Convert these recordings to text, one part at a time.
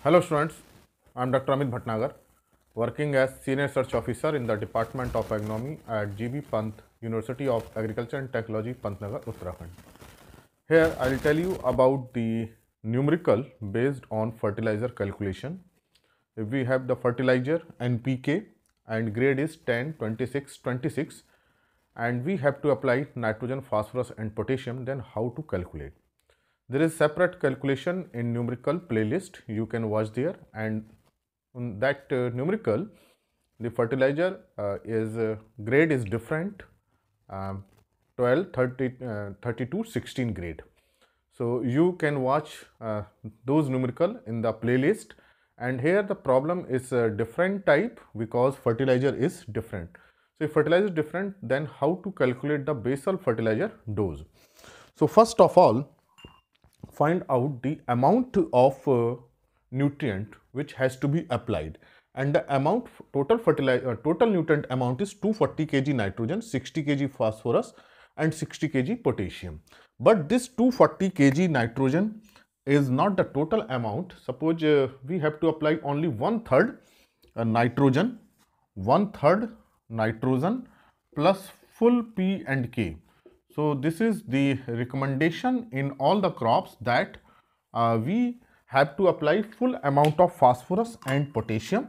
Hello students, I am Dr. Amit Bhatnagar, working as Senior Research Officer in the Department of Agronomy at GB Pant, University of Agriculture and Technology, Pantnagar, Uttarakhand. Here I will tell you about the numerical based on fertilizer calculation. If we have the fertilizer NPK and grade is 10, 26, 26 and we have to apply nitrogen, phosphorus and potassium, then how to calculate? There is separate calculation in numerical playlist you can watch there, and on that numerical the fertilizer is grade is different, 12, 30, 32, 16 grade. So you can watch those numerical in the playlist, and here the problem is a different type because fertilizer is different. So if fertilizer is different, then how to calculate the basal fertilizer dose? So first of all, find out the amount of nutrient which has to be applied, and the amount total fertilizer total nutrient amount is 240 kg nitrogen, 60 kg phosphorus and 60 kg potassium. But this 240 kg nitrogen is not the total amount. Suppose we have to apply only one third nitrogen plus full P and K. So this is the recommendation in all the crops that we have to apply full amount of phosphorus and potassium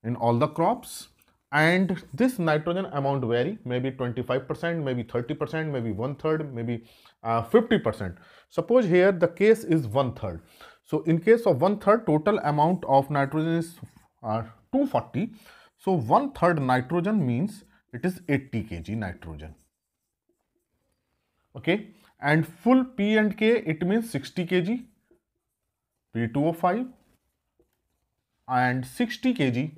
in all the crops, and this nitrogen amount vary, maybe 25%, maybe 30%, maybe one third, maybe 50%. Suppose here the case is one third. So in case of one third, total amount of nitrogen is 240. So one third nitrogen means it is 80 kg nitrogen. Okay, and full P and K, it means 60 kg P2O5 and 60 kg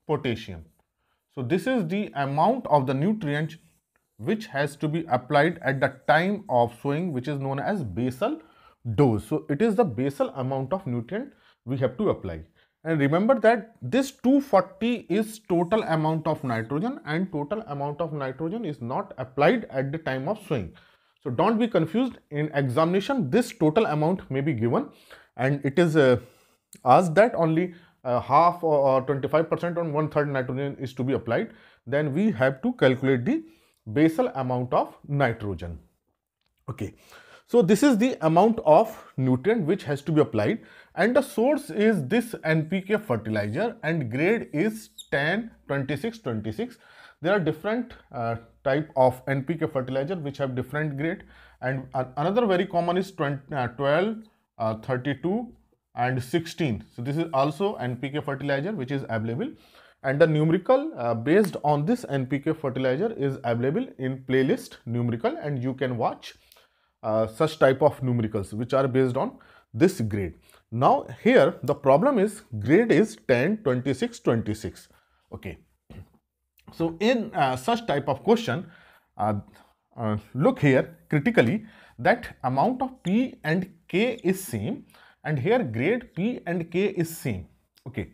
potassium. So this is the amount of the nutrient which has to be applied at the time of sowing, which is known as basal dose. So it is the basal amount of nutrient we have to apply. And remember that this 240 is total amount of nitrogen, and total amount of nitrogen is not applied at the time of sowing. So don't be confused. In examination, this total amount may be given, and it is asked that only half or 25% on one third nitrogen is to be applied. Then we have to calculate the basal amount of nitrogen. Okay. So this is the amount of nutrient which has to be applied, and the source is this NPK fertilizer, and grade is 10, 26, 26. There are different type of NPK fertilizer which have different grade, and another very common is 12, 32 and 16. So this is also NPK fertilizer which is available, and the numerical based on this NPK fertilizer is available in playlist numerical, and you can watch such type of numericals which are based on this grade. Now here the problem is grade is 10, 26, 26. Okay. So in such type of question, look here critically that amount of P and K is same, and here grade P and K is same. Okay.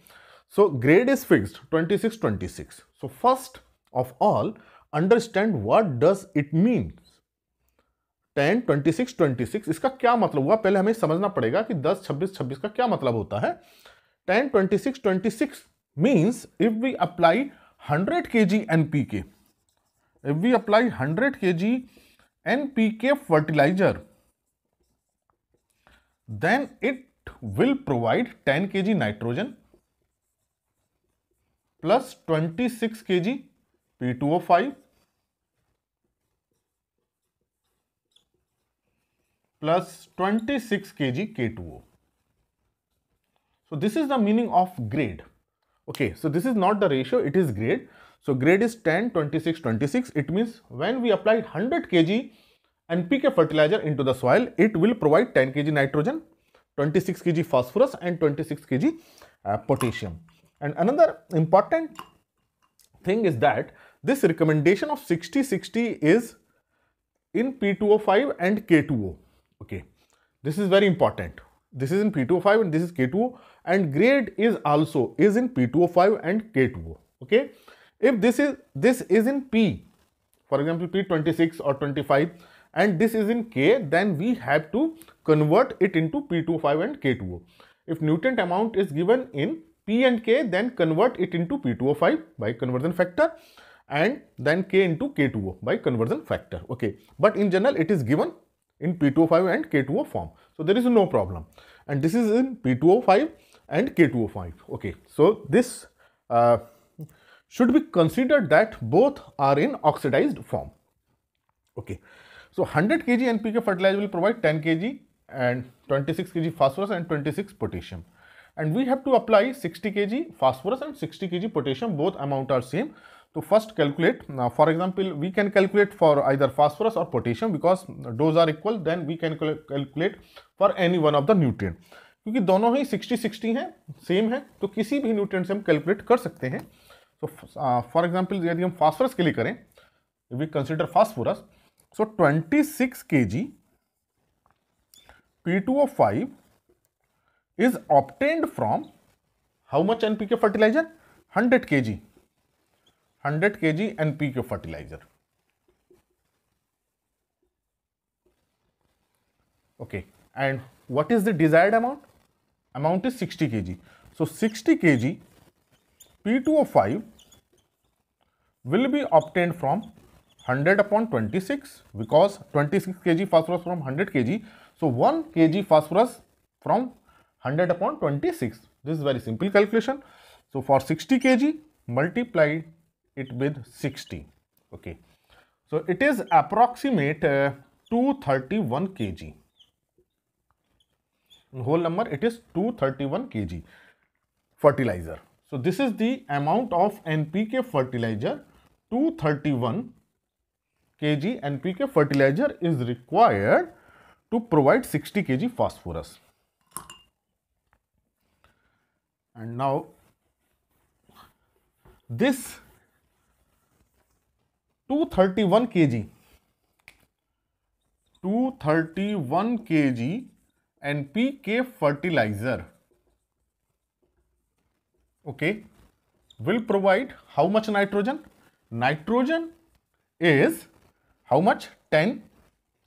So grade is fixed 26, 26. So first of all, understand what does it mean. 10, 26, 26 इसका क्या मतलब हुआ, पहले हमें समझना पड़ेगा कि 10, 26, 26 का क्या मतलब होता है. 10, 26, 26 means if we apply 100 kg NPK, if we apply 100 kg NPK fertilizer, then it will provide 10 kg nitrogen plus 26 kg P2O5 plus 26 kg K2O. So this is the meaning of grade. Okay, so this is not the ratio, it is grade. So grade is 10, 26, 26. It means when we apply 100 kg NPK fertilizer into the soil, it will provide 10 kg nitrogen, 26 kg phosphorus and 26 kg potassium. And another important thing is that this recommendation of 60-60 is in P2O5 and K2O. Okay, this is very important. This is in P2O5 and this is K2O, and grade is also is in P2O5 and K2O. Okay, if this is in P, for example P26 or 25, and this is in K, then we have to convert it into P2O5 and K2O. If nutrient amount is given in P and K, then convert it into P2O5 by conversion factor and then K into K2O by conversion factor. Okay, but in general it is given in P2O5 and K2O form, so there is no problem. And this is in P2O5 and K2O5. Okay, so this should be considered that both are in oxidized form. Okay, so 100 kg NPK fertilizer will provide 10 kg and 26 kg phosphorus and 26 potassium, and we have to apply 60 kg phosphorus and 60 kg potassium, both amount are same. So first calculate. Now for example, we can calculate for either phosphorus or potassium because dose are equal, then we can calculate for any one of the nutrient. क्योंकि दोनों ही 60-60 हैं, same है, तो किसी भी nutrient से हम calculate कर सकते हैं. तो फॉर एग्जांपल यदि हम फास्फोरस के लिए करें, we consider phosphorus, so 26 kg P2O5 is obtained from how much NPK fertilizer? 100 kg. 100 kg NPK fertilizer. Okay, and what is the desired amount? Amount is 60 kg. So 60 kg P2O5 will be obtained from 100 upon 26, because 26 kg phosphorus from 100 kg. So 1 kg phosphorus from 100 upon 26. This is very simple calculation. So for 60 kg, multiply it with 60. Okay. So it is approximate 231 kg. Whole number, it is 231 kg fertilizer. So this is the amount of NPK fertilizer. 231 kg NPK fertilizer is required to provide 60 kg phosphorus. And now this 231 kg NPK fertilizer, okay, will provide how much nitrogen? Nitrogen is how much? 10.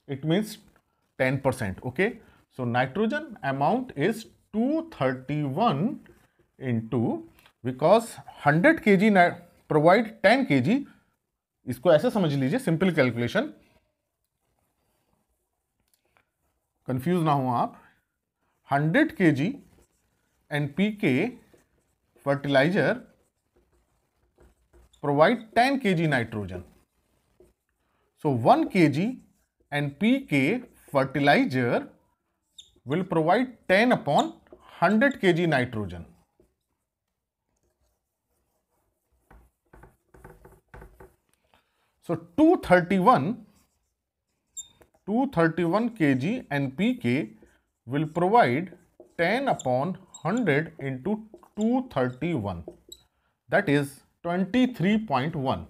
It means 10%. Okay, so nitrogen amount is 231 into, because 100 kg provide 10 kg. इसको ऐसे समझ लीजिए, simple calculation, confuse ना हो आप. 100 kg NPK fertilizer provide 10 kg nitrogen. So 1 kg NPK fertilizer will provide 10 upon 100 kg nitrogen. So 231 kg NPK will provide 10 upon 100 into 231, that is 23.1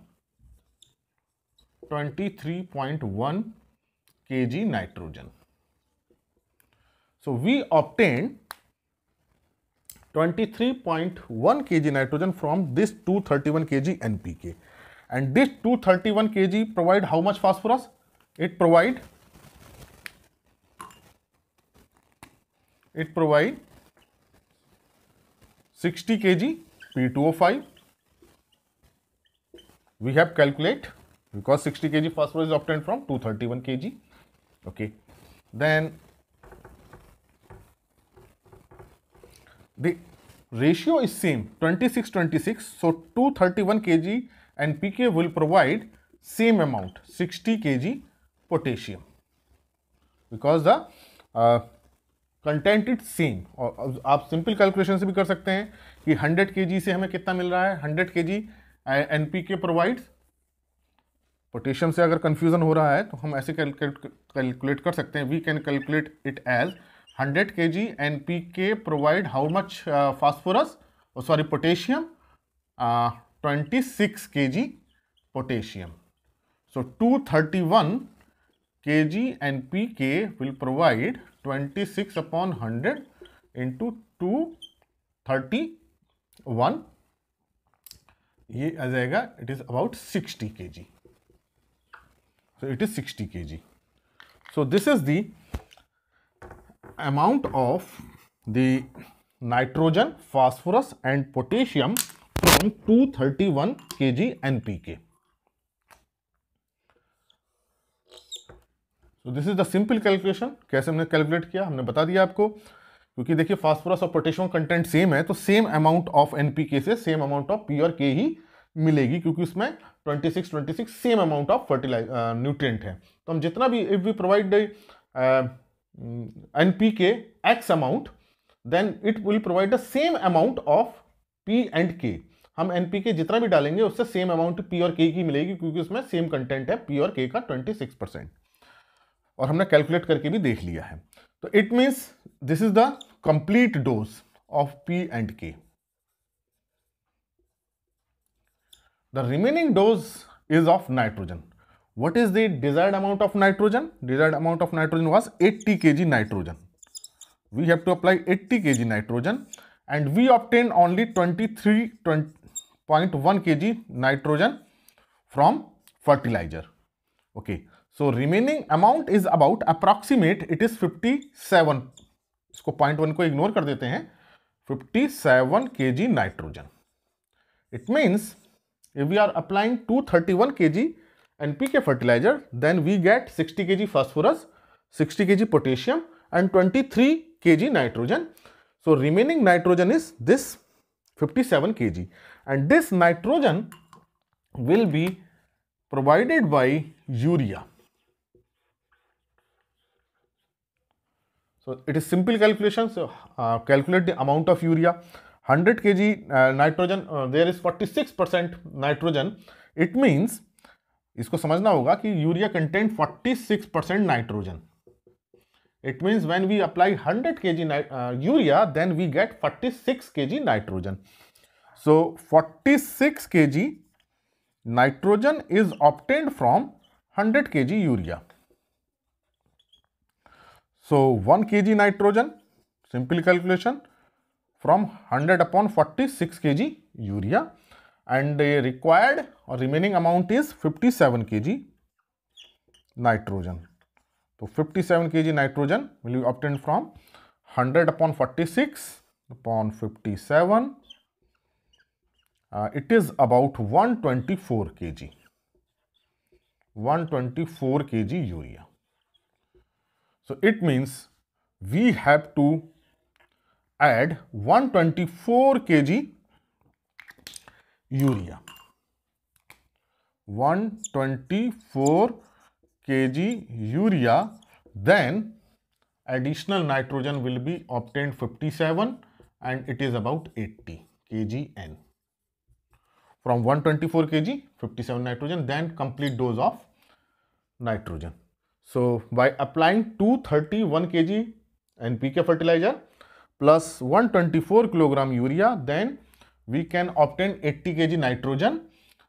kg nitrogen. So we obtained 23.1 kg nitrogen from this 231 kg NPK, and this 231 kg provide how much phosphorus? It provide 60 kg P2O5. We have calculate, because 60 kg phosphorus is obtained from 231 kg. Okay, then the ratio is same, 26-26. So 231 kg NPK will provide same amount, 60 kg potassium, because the content it same. और आप simple calculation से भी कर सकते हैं कि 100 kg से हमें कितना मिल रहा है. 100 kg NPK प्रोवाइड्स, पोटेशियम से अगर कंफ्यूजन हो रहा है तो हम ऐसे कैलकुलेट कर सकते हैं. We can calculate it as 100 kg NPK provide how much phosphorus, sorry potassium, 26 kg potassium. So 231 kg NPK will provide 26 upon 100 into 231. ये आ जाएगा, it is about 60 kg. So it is 60 kg. So this is the amount of the nitrogen, phosphorus and potassium from 231 kg NPK. So this is the simple calculation. कैसे हमने calculate किया हमने बता दिया आपको, क्योंकि देखिए फास्फोरस और पोटेशियम कंटेंट सेम है तो सेम अमाउंट ऑफ एनपीके से सेम अमाउंट ऑफ पी और के ही मिलेगी, क्योंकि उसमें 26 same amount of fertiliser nutrient है। तो हम जितना भी if we provide NPK x amount then it will provide the same amount of P and K. हम एनपीके जितना भी डालेंगे उससे सेम अमाउंट पी और के की मिलेगी, क्योंकि उसमें सेम कंटेंट है पी और के का 26%, और हमने कैलकुलेट करके भी देख लिया है। तो it means this is the complete dose of P and K. The remaining dose is of nitrogen. What is the desired amount of nitrogen? Desired amount of nitrogen was 80 kg nitrogen. We have to apply 80 kg nitrogen and we obtain only 23.1 kg nitrogen from fertilizer. Okay, so remaining amount is about approximate, it is 57. इसको 0.1 को ignore कर देते हैं, 57 kg nitrogen. It means if we are applying 231 kg NPK fertilizer, then we get 60 kg phosphorus, 60 kg potassium and 23 kg nitrogen. So remaining nitrogen is this 57 kg, and this nitrogen will be provided by urea. So it is simple calculation. So calculate the amount of urea. 100 kg nitrogen, there is 46% nitrogen. It means इसको समझना होगा कि urea content 46% nitrogen. It means when we apply 100 kg urea then we get 46 kg nitrogen. So 46 kg nitrogen is obtained from 100 kg urea. So 1 kg nitrogen, simple calculation, from 100 upon 46 kg urea, and required or remaining amount is 57 kg nitrogen. So 57 kg nitrogen will be obtained from 100 upon 46 upon 57. It is about 124 kg. 124 kg urea. So it means we have to add 124 kg urea. 124 kg urea, then additional nitrogen will be obtained 57 and it is about 80 kgN. From 124 kg 57 nitrogen, then complete dose of nitrogen. So by applying 231 kg NPK fertilizer plus 124 kg urea, then we can obtain 80 kg nitrogen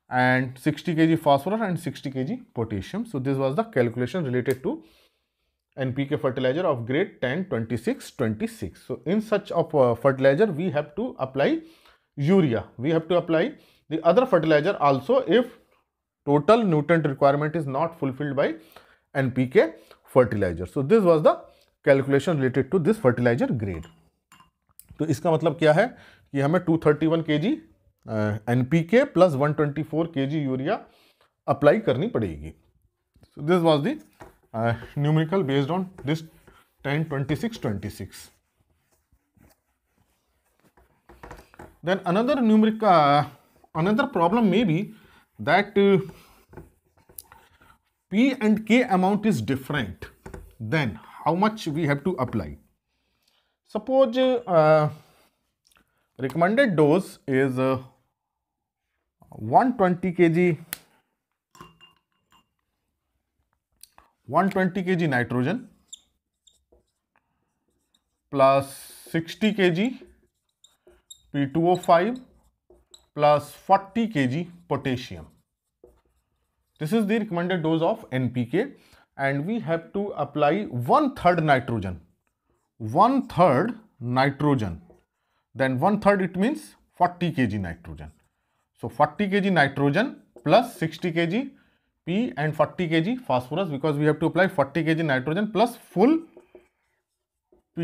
and 60 kg phosphorus and 60 kg potassium. So this was the calculation related to NPK fertilizer of grade 10, 26, 26. So in such of fertilizer we have to apply urea. We have to apply the other fertilizer also if total nutrient requirement is not fulfilled by NPK fertilizer. So this was the calculation related to this fertilizer grade. तो इसका मतलब क्या है कि हमें 231 kg NPK plus 124 kg urea apply करनी पड़ेगी। So this was the numerical based on this 10, 26, 26. Then another numerical another problem may be that P and K amount is different. Then how much we have to apply? Suppose recommended dose is 120 kg nitrogen plus 60 kg P2O5 plus 40 kg potassium. This is the recommended dose of NPK, and we have to apply 1/3 nitrogen. 1/3 nitrogen. Then 1/3 it means 40 kg nitrogen. So 40 kg nitrogen plus 60 kg P and 40 kg phosphorus, because we have to apply 40 kg nitrogen plus full P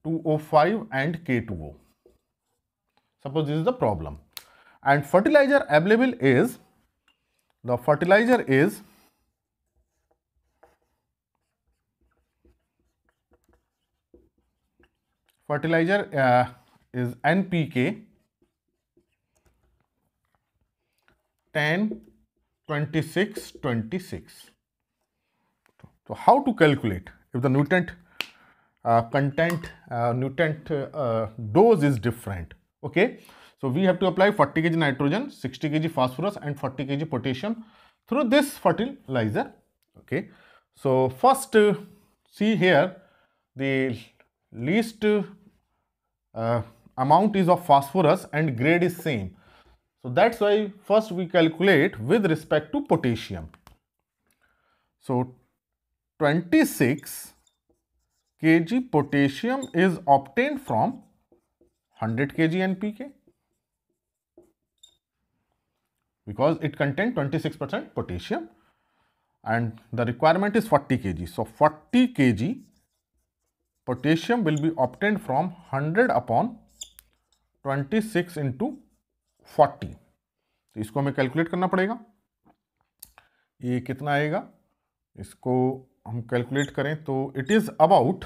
2O5 and K2O. Suppose this is the problem. And fertilizer available is, the fertilizer is is NPK 10, 26, 26. So how to calculate if the nutrient dose is different? Okay, so we have to apply 40 kg nitrogen, 60 kg phosphorus and 40 kg potassium through this fertilizer. Okay, so first see here, the least amount is of phosphorus and grade is same. So that's why first we calculate with respect to potassium. So 26 kg potassium is obtained from 100 kg NPK because it contains 26% potassium and the requirement is 40 kg. So 40 kg potassium will be obtained from 100 upon 26 into 40. तो इसको हमें calculate करना पड़ेगा. ये कितना आएगा, इसको हम कैलकुलेट करें तो इट इज अबाउट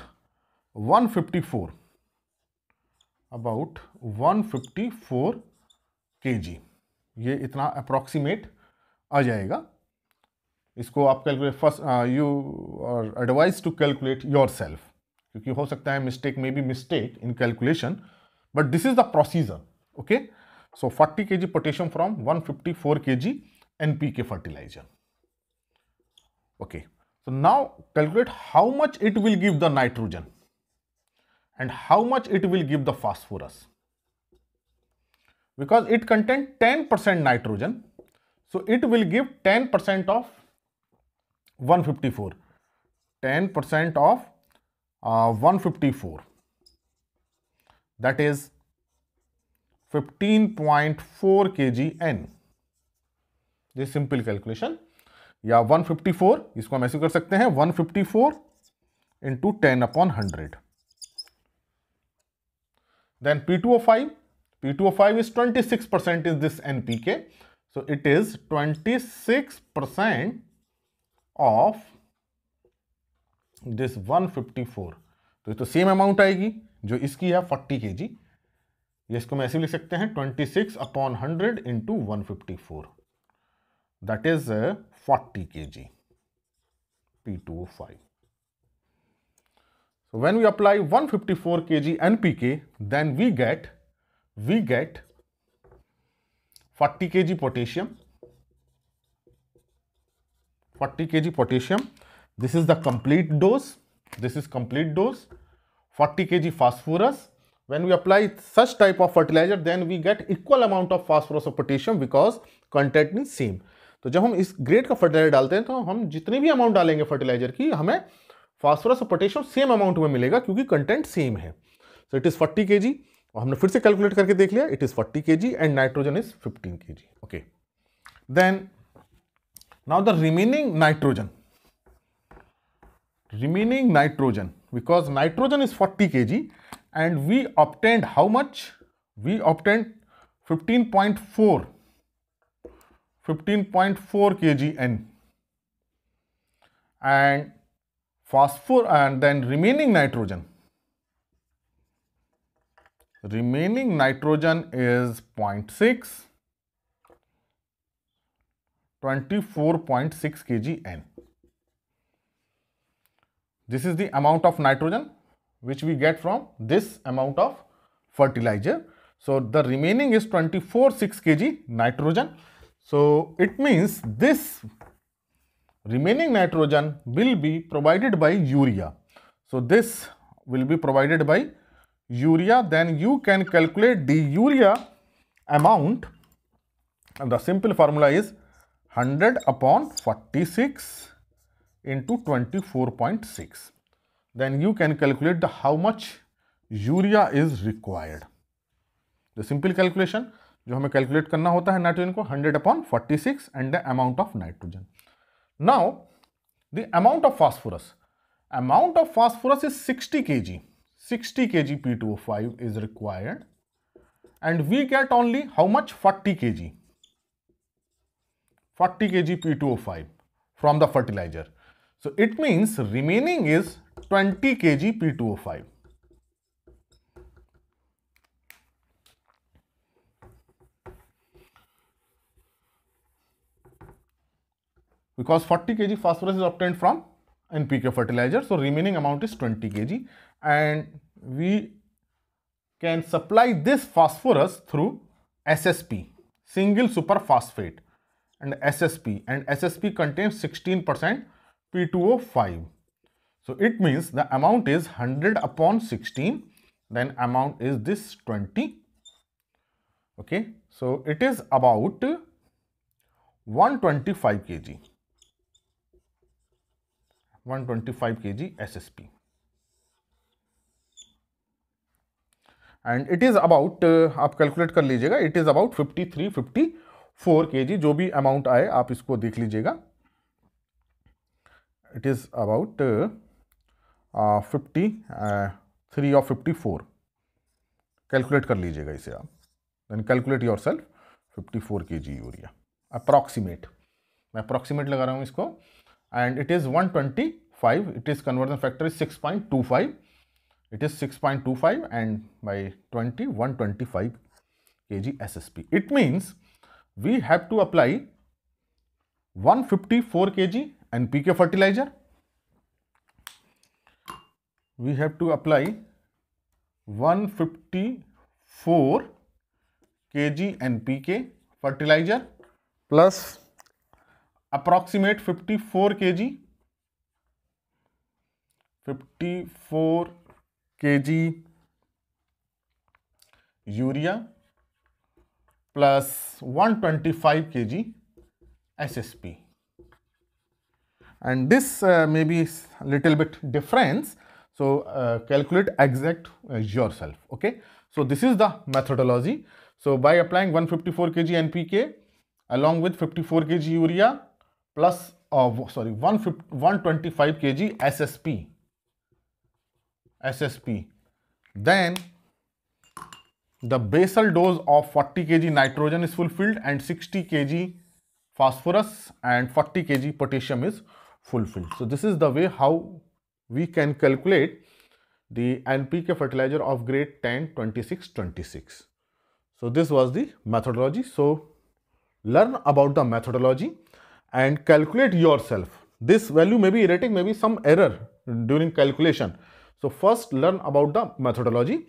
154 kg. ये इतना अप्रॉक्सीमेट आ जाएगा. इसको आप calculate first you are advise to calculate yourself, क्योंकि हो सकता है मिस्टेक में be mistake in calculation, but this is the procedure. Okay, so 40 kg potassium from 154 kg NPK fertilizer. Okay, so now calculate how much it will give the nitrogen and how much it will give the phosphorus, because it contains 10% nitrogen, so it will give 10% of 154, 10% of 154, that is 15.4 kg N. this simple calculation. या 154, इसको हम ऐसे कर सकते हैं 154 into 10 upon 100. Then P2O5 is 26% in this NPK, so it is 26% of this 154. तो ये तो सेम अमाउंट आएगी जो इसकी है 40 kg. ये इसको मैं ऐसे लिख सकते हैं 26 upon 100 into 154, that is 40 kg P2O5. So when we apply 154 kg NPK, then we get 40 kg potassium. 40 kg potassium. This is the complete dose. This is complete dose. 40 kg phosphorus. When we apply such type of fertilizer, then we get equal amount of phosphorus or potassium because content is same. तो जब हम इस grade का fertiliser डालते हैं तो हम जितने भी अमाउंट डालेंगे फर्टिलाइजर की, हमें फास्फोरस और पोटेशियम सेम अमाउंट में मिलेगा क्योंकि कंटेंट सेम है. So it is 40 kg. और हमने फिर से कैलकुलेट करके देख लिया, it is 40 kg and nitrogen is 15 kg. Okay, then now the remaining nitrogen, because nitrogen is 40 kg and we obtained how much, we obtained 15.4 kg N, and phosphorus, and then remaining nitrogen is 0.6, 24.6 kg N. This is the amount of nitrogen which we get from this amount of fertilizer. So the remaining is 24.6 kg nitrogen. So it means this remaining nitrogen will be provided by urea. So this will be provided by urea. Then you can calculate the urea amount, and the simple formula is 100 upon 46 into 24.6. Then you can calculate the how much urea is required. The simple calculation जो हमें calculate करना होता है nitrogen को 100 upon 46 and the amount of nitrogen. Now the amount of phosphorus is 60 kg. 60 kg P2O5 is required, and we get only how much? 40 kg. 40 kg P2O5 from the fertilizer. So it means remaining is 20 kg P2O5. Because 40 kg phosphorus is obtained from NPK fertilizer, so remaining amount is 20 kg, and we can supply this phosphorus through SSP, single superphosphate, and SSP contains 16% P2O5. So it means the amount is 100 upon 16, then amount is this 20. Okay, so it is about 125 kg. 125 kg SSP, and it is about आप calculate कर लीजिएगा, it is about 53-54 kg, जो भी amount आए आप इसको देख लीजिएगा. It is about 53 or 54. Calculate कर लीजिएगा इसे आप, then calculate yourself 54 kg urea approximate. मैं अप्रॉक्सीमेट लगा रहा हूँ इसको, and it is 125. It is conversion factor is 6.25. It is 6.25, and by 20, 125 kg SSP. It means we have to apply 154 kg NPK fertilizer. We have to apply 154 kg NPK fertilizer plus approximate 54 kg urea plus 125 kg SSP, and this may be a little bit difference, so calculate exact yourself. Okay, so this is the methodology. So by applying 154 kg NPK along with 54 kg urea plus 125 kg SSP, then the basal dose of 40 kg nitrogen is fulfilled, and 60 kg phosphorus and 40 kg potassium is fulfilled. So this is the way how we can calculate the NPK fertilizer of grade 10, 26, 26. So this was the methodology. So learn about the methodology and calculate yourself. This value may be erratic, maybe some error during calculation. So first learn about the methodology,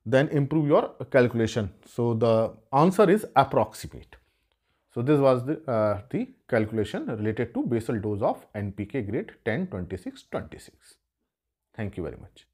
then improve your calculation. So the answer is approximate. So this was the calculation related to basal dose of NPK grade 10, 26, 26. Thank you very much.